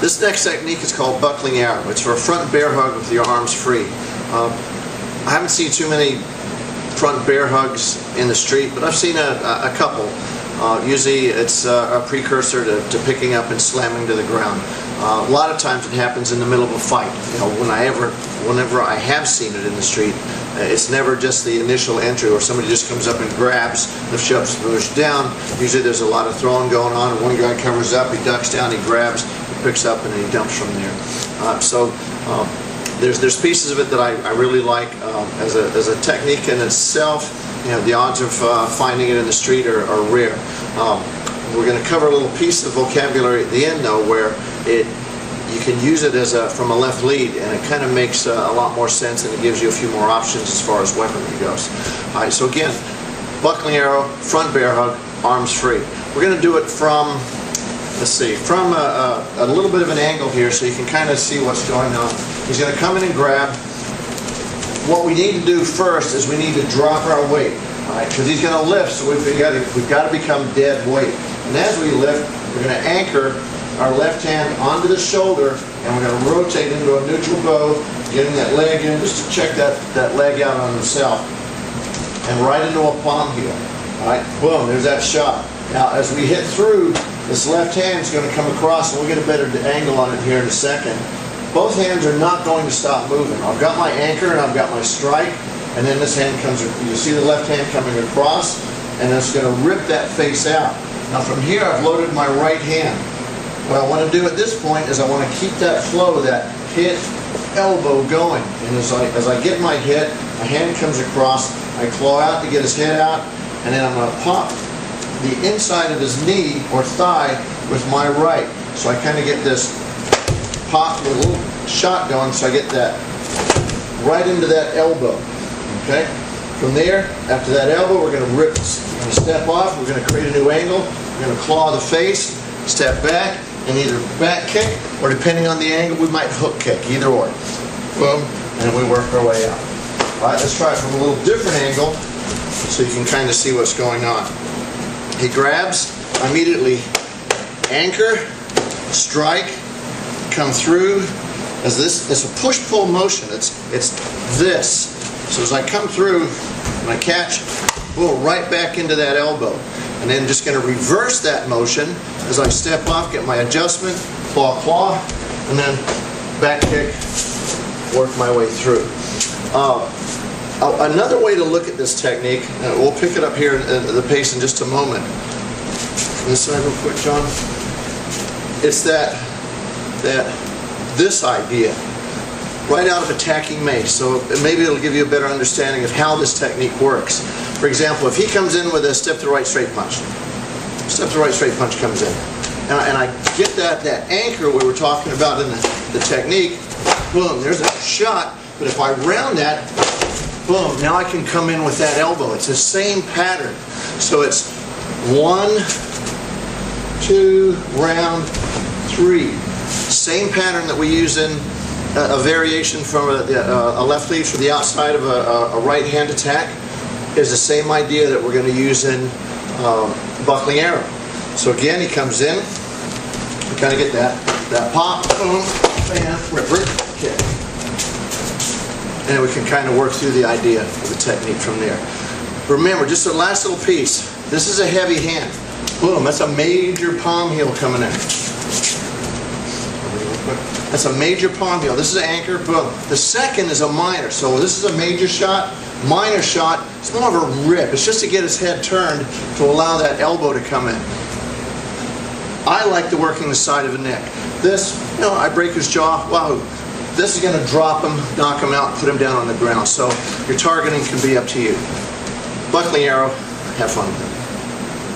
This next technique is called buckling arrow. It's for a front bear hug with your arms free. I haven't seen too many front bear hugs in the street, but I've seen a couple. Usually it's a precursor to picking up and slamming to the ground. A lot of times it happens in the middle of a fight. You know, whenever I have seen it in the street, it's never just the initial entry where somebody just comes up and grabs, lifts you up, push down. Usually there's a lot of throwing going on, and one guy covers up, he ducks down, he grabs, he picks up, and then he dumps from there. There's pieces of it that I really like as a technique in itself. You know, the odds of finding it in the street are rare. We're going to cover a little piece of vocabulary at the end, though, where you can use it as from a left lead, and it kind of makes a lot more sense, and it gives you a few more options as far as weaponry goes. All right, so again, buckling arrow, front bear hug, arms free. We're going to do it from, let's see, from a little bit of an angle here, so you can kind of see what's going on. He's going to come in and grab. What we need to do first is we need to drop our weight, all right? Because he's going to lift, so we've got to become dead weight. And as we lift, we're going to anchor our left hand onto the shoulder, and we're going to rotate into a neutral bow, getting that leg in, just to check that leg out on himself, and right into a palm heel. All right, boom, there's that shot. Now, as we hit through, this left hand is going to come across, and we'll get a better angle on it here in a second. Both hands are not going to stop moving. I've got my anchor and I've got my strike, and then this hand comes, you see the left hand coming across, and it's going to rip that face out. Now from here I've loaded my right hand. What I want to do at this point is I want to keep that flow, that hit elbow going. And as I get my hit, my hand comes across, I claw out to get his head out, and then I'm going to pop the inside of his knee or thigh with my right. So I kind of get this pop with a little shot going, so I get that right into that elbow. Okay? From there, after that elbow, we're going to rip, we're going to step off, we're going to create a new angle, we're going to claw the face, step back, and either back kick, or depending on the angle, we might hook kick, either or. Boom, and we work our way out. Alright, let's try it from a little different angle, so you can kind of see what's going on. He grabs, immediately anchor, strike, come through. As this, it's a push-pull motion. It's this. So as I come through and I catch, boom, right back into that elbow. And then just going to reverse that motion as I step off, get my adjustment, claw, claw, and then back kick, work my way through. Another way to look at this technique, and we'll pick it up here at the pace in just a moment. This side real quick, John. It's this idea right out of Attacking Mace, so maybe it'll give you a better understanding of how this technique works. For example, if he comes in with a step to the right straight punch, step to the right straight punch comes in, and I get that anchor we were talking about in the technique, boom, there's a shot, but if I round that, boom, now I can come in with that elbow. It's the same pattern. So it's 1, 2, round, 3. Same pattern that we use in a variation from a left lead for the outside of a right hand attack is the same idea that we're going to use in buckling arrow. So again, he comes in, we kind of get that pop, boom, bam, ripper, kick. And we can kind of work through the idea of the technique from there. Remember, just the last little piece, this is a heavy hand. Boom, that's a major palm heel coming in. That's a major palm heel. This is an anchor, boom. The second is a minor. So this is a major shot, minor shot. It's more of a rip. It's just to get his head turned to allow that elbow to come in. I like the working the side of the neck. This, you know, I break his jaw, wow. This is going to drop him, knock him out, put him down on the ground. So your targeting can be up to you. Buckling arrow, have fun with it.